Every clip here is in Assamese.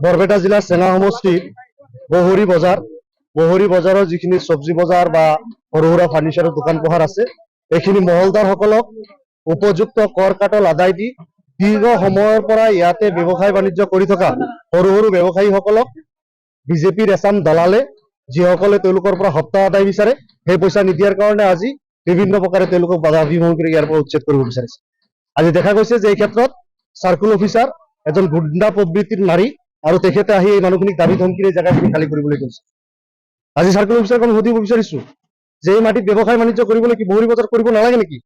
বৰপেটা জিলাৰ চেঙা সমষ্টিৰ বহৰী বজাৰৰ যিখিনি চব্জি বজাৰ বা সৰু সুৰা ফাৰ্নিচাৰৰ দোকান পোহাৰ আছে, এইখিনি মহলদাৰসকলক উপযুক্ত কৰ কাটল আদায় দি দীৰ্ঘ সময়ৰ পৰা ইয়াতে ব্যৱসায় বাণিজ্য কৰি থকা সৰু সৰু ব্যৱসায়ীসকলক বিজেপিৰ এচাম দলালে যিসকলে তেওঁলোকৰ পৰা সপ্তাহ আদায় বিচাৰে, সেই পইচা নিদিয়াৰ কাৰণে আজি বিভিন্ন প্ৰকাৰে তেওঁলোকক বাধা অভিমুখী কৰি ইয়াৰ পৰা উচ্ছেদ কৰিব বিচাৰিছে। আজি দেখা গৈছে যে এই ক্ষেত্ৰত চাৰ্কুল অফিচাৰ এজন গুণ্ডা প্ৰবৃত্তিৰ নাৰী আৰু তেখেতে আহি এই মানুহখিনিক দাবী ধমকিৰে জেগাখিনি খালী কৰিবলৈ কৈছে। আজি চাৰ্কুল অফিচাৰক সুধিব বিচাৰিছো যে এই মাটিত ব্যৱসায় বাণিজ্য কৰিবলৈ কি বহৰী বজাৰ কৰিব নালাগে নেকি?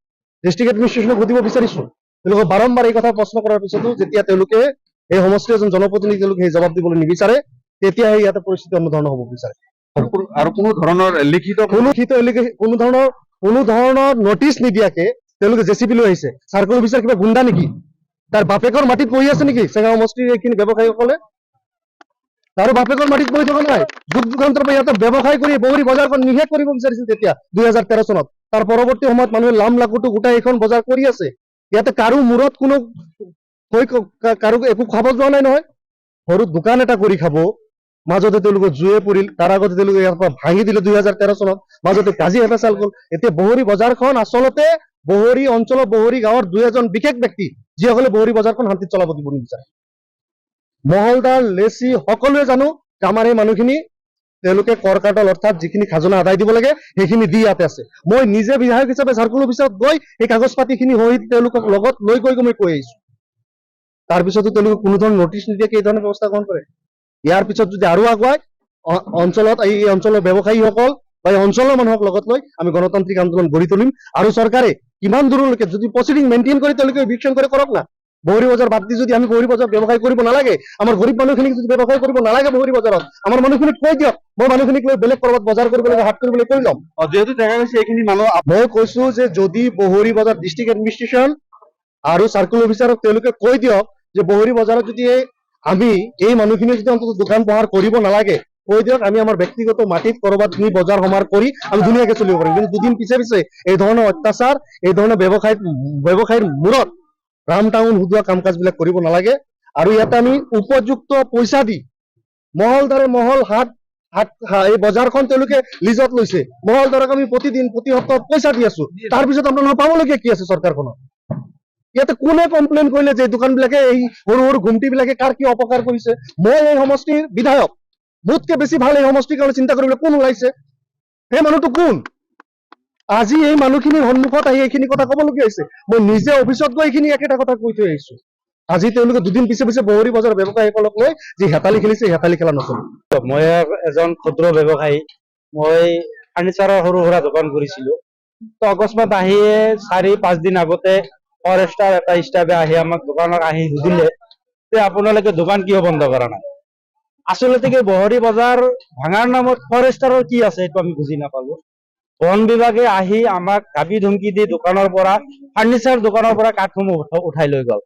ডিষ্ট্ৰিক্ট এডমিনিষ্ট্ৰেশ্যনক সুধিব বিচাৰিছো। তেওঁলোকক বাৰম্বাৰ এই কথা প্ৰশ্ন কৰাৰ পিছতো যেতিয়া তেওঁলোকে এই সমষ্টিৰ এজন জনপ্ৰতিনিধি তেওঁলোকে সেই জবাব দিবলৈ নিবিচাৰে, তেতিয়াহে ইয়াতে পৰিস্থিতি অন্য ধৰণৰ হ'ব বিচাৰে। আৰু কোনো ধৰণৰ কোনো ধৰণৰ নটিচ নিদিয়াকে তেওঁলোকে জেচিপি লৈ আহিছে। চাৰ্কুল অফিচাৰ কিবা গুণ্ডা নেকি? তাৰ বাপেকৰ মাটিত বহি আছে নেকি চেঙা সমষ্টিৰ এইখিনি ব্যৱসায়ীসকলে? তাৰো বাপেকৰ মাটিত বহি থকা নাই। যুগ যুগান্তৰ পৰা ইয়াতে ব্যৱসায় কৰি বহৰী বজাৰখন নিষেধ কৰিব বিচাৰিছিল তেতিয়া 2013 চনত। তাৰ পৰৱৰ্তী সময়ত মানুহে লাম লাকুটো গোটাই এইখন বজাৰ কৰি আছে। ইয়াতে কাৰো মূৰত কোনো কাৰো একো খাব যোৱা নাই নহয়। সৰু দোকান এটা কৰি খাব, মাজতে তেওঁলোকৰ জুয়ে পৰিল, তাৰ আগতে তেওঁলোকে ইয়াৰ পৰা ভাঙি দিলে 2013 চনত, মাজতে কাজি হেফেচাল গ'ল। এতিয়া বহৰী বজাৰখন আচলতে বহৰী অঞ্চলৰ বহৰী গাঁৱৰ 2-এজন বিশেষ ব্যক্তি যিসকলে বহৰী বজাৰখন শান্তিত চলাব দিব নিবিচাৰে। মহলদাৰ, লেচি সকলোৱে জানো আমাৰ এই মানুহখিনি তেওঁলোকে কৰ কাটল অৰ্থাৎ যিখিনি খাজনা আদায় দিব লাগে সেইখিনি দি ইয়াতে আছে। মই নিজে বিধায়ক হিচাপে চাৰ্কুল অফিচত গৈ এই কাগজ পাতিখিনি হৈ তেওঁলোকক লগত লৈ গৈ মই কৈ আহিছো। তাৰপিছতো তেওঁলোকে কোনো ধৰণৰ নটিচ নিদিয়াকে এই ধৰণৰ ব্যৱস্থা গ্ৰহণ কৰে। ইয়াৰ পিছত যদি আৰু আগুৱাই অঞ্চলত এই অঞ্চলৰ ব্যৱসায়ীসকল বা এই অঞ্চলৰ মানুহক লগত লৈ আমি গণতান্ত্ৰিক আন্দোলন গঢ়ি তুলিম। আৰু চৰকাৰে কিমান দূৰলৈকে যদি প্ৰচিডিং মেইনটেইন কৰি তেওঁলোকে ইভিকশ্যন কৰে কৰক না। বহৰী বজাৰ বাদ দি যদি আমি বহৰী বজাৰ ব্যৱসায় কৰিব নালাগে, আমাৰ গৰীব মানুহখিনিক যদি ব্যৱসায় কৰিব নালাগে বহৰী বজাৰত, আমাৰ মানুহখিনিক কৈ দিয়ক মই মানুহখিনিক লৈ বেলেগ কৰবাত বজাৰ কৰিব লাগে, হাট কৰিবলৈ কৈ ল'ম। যেহেতু দেখা গৈছে এইখিনি মানুহ মই কৈছো যে যদি বহৰী বজাৰ ডিষ্ট্ৰিক্ট এডমিনিষ্ট্ৰেশ্যন আৰু চাৰ্কুল অফিচাৰক তেওঁলোকে কৈ দিয়ক যে বহৰী বজাৰত যদি আমি এই মানুহখিনি যদি অন্তত দোকান পোহাৰ কৰিব নালাগে, কৈ দিয়ক আমি আমাৰ ব্যক্তিগত মাটিত কৰবাত নি বজাৰ সমাৰ কৰি আমি ধুনীয়াকে চলিব পাৰিম। কিন্তু দুদিন পিছে পিছে এই ধৰণৰ অত্যাচাৰ, এই ধৰণৰ ব্যৱসায়ীৰ মূৰত ৰাম টাউন হুদুৱা কাম কাজ বিলাক কৰিব নালাগে। আৰু ইয়াতে আমি উপযুক্ত পইচা দি মহলদাৰে মহল হাট এই বজাৰখন তেওঁলোকে লিজত লৈছে। মহলদাৰক আমি প্ৰতিদিন প্ৰতি সপ্তাহত পইচা দি আছো। তাৰপিছত আপোনালোকে পাবলগীয়া কি আছে চৰকাৰখনত? ইয়াতে কোনে কমপ্লেইন কৰিলে যে দোকান বিলাকে এই সৰু সৰু ঘুমটি বিলাকে কাৰ কি অপকাৰ কৰিছে? মই এই সমষ্টিৰ বিধায়ক, মোতকে বেছি ভাল এই সমষ্টিৰ কাৰণে চিন্তা কৰিবলৈ কোন ওলাইছে? সেই মানুহটো কোন? আজি এই মানুহখিনিৰ সন্মুখত আহি এইখিনি কথা কবলগীয়া হৈছে। মই নিজে অফিচত গৈ এইখিনি একেটা কথা কৈ থৈ আহিছো। আজি তেওঁলোকে দুদিন পিছে পিছে বহৰী বজাৰ ব্যৱসায়ীসকলক লৈ যি হেতালি খেলিছে, হেতালি খেলা নচলে। মই এজন ক্ষুদ্ৰ ব্যৱসায়ী। মই ফাৰ্নিচাৰৰ সৰু সুৰা দোকান কৰিছিলো। তো অকস্মাত আহিয়ে 4-5 দিন আগতে ফৰেষ্টাৰ এটা ষ্টাফে আহি আমাক দোকানত আহি সুধিলে যে আপোনালোকে দোকান কিয় বন্ধ কৰা নাই? আচলতে কি বহৰী বজাৰ ভাঙাৰ নামত ফৰেষ্টাৰৰ কি আছে এইটো আমি বুজি নাপালো। বন বিভাগে আহি আমাক দাবী ধমকি দি দোকানৰ পৰা ফাৰ্নিচাৰ দোকানৰ পৰা কাঠসমূহ উঠাই লৈ গ'ল।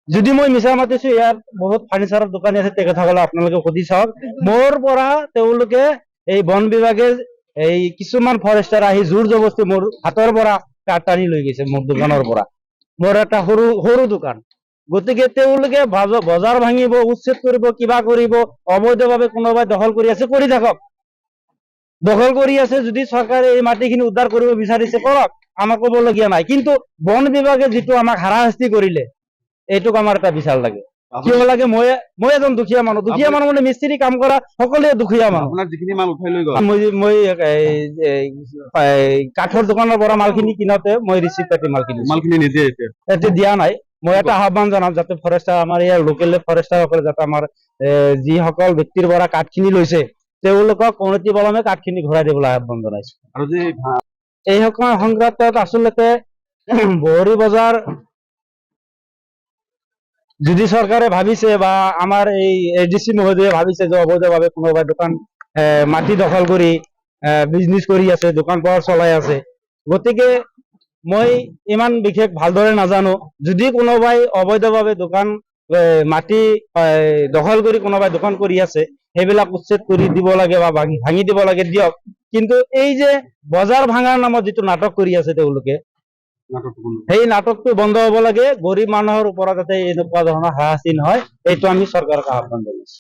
যদি মই মিছা মাতিছো, ইয়াত বহুত ফাৰ্নিচাৰৰ দোকানী আছে, তেখেতসকলে আপোনালোকে সুধি চাওক। মোৰ পৰা তেওঁলোকে এই বন বিভাগে এই কিছুমান ফৰেষ্টাৰ আহি জোৰ জবস্তি মোৰ হাতৰ পৰা কাঠ টানি লৈ গৈছে মোৰ দোকানৰ পৰা। মোৰ এটা সৰু দোকান। গতিকে তেওঁলোকে বজাৰ ভাঙিব, উচ্ছেদ কৰিব, কিবা কৰিব, অবৈধভাৱে কোনোবাই দখল কৰি আছে, কৰি থাকক। দখল কৰি আছে যদি চৰকাৰে এই মাটিখিনি উদ্ধাৰ কৰিব বিচাৰিছে কৰক, আমাক ক'বলগীয়া নাই। কিন্তু বন বিভাগে যিটো আমাক হাৰাশাস্তি কৰিলে, এইটোক আমাৰ এটা বিচাৰ লাগে। কিয় লাগে? মই এজন দুখীয়া মানুহ মানে মিস্ত্ৰী কাম কৰা সকলোৱে দুখীয়া মানুহ। আপোনাৰ যিখিনি মাল উঠাই লৈ গ'ল, মই কাঠৰ দোকানৰ পৰা মালখিনি কিনোতে মই ৰিচিপ্ট কাটি মালখিনি নিজে এতিয়া দিয়া নাই। মই এটা আহ্বান জনাম যাতে ফৰেষ্টাৰ, আমাৰ ইয়াৰ লোকেল ফৰেষ্টাৰসকলে যাতে আমাৰ যিসকল ব্যক্তিৰ পৰা কাঠখিনি লৈছে তেওঁলোকক অনতিপলমে কাঠখিনি ঘূৰাই দিবলৈ আহ্বান জনাইছো। আৰু যে এই সংক্ৰান্তত আচলতে বহৰী বজাৰ যদি চৰকাৰে ভাবিছে বা আমাৰ এই এডিচি মহোদয়ে ভাবিছে যে অবৈধভাৱে কোনোবাই দোকান মাটি দখল কৰি বিজনেছ কৰি আছে, দোকান পোহাৰ চলাই আছে, গতিকে মই ইমান বিশেষ ভালদৰে নাজানো। যদি কোনোবাই অবৈধভাৱে দোকান মাটি দখল কৰি কোনোবাই দোকান কৰি আছে, সেইবিলাক উচ্ছেদ কৰি দিব লাগে বা ভাঙি দিব লাগে, দিয়ক। কিন্তু এই যে বজাৰ ভাঙাৰ নামত যিটো নাটক কৰি আছে তেওঁলোকে, নাটকটো বন্ধ। সেই নাটকটো বন্ধ হ'ব লাগে, গৰীব মানুহৰ ওপৰত যাতে এনেকুৱা ধৰণৰ হাৰাশাস্তি নহয়, এইটো আমি চৰকাৰক আহ্বান জনাইছো।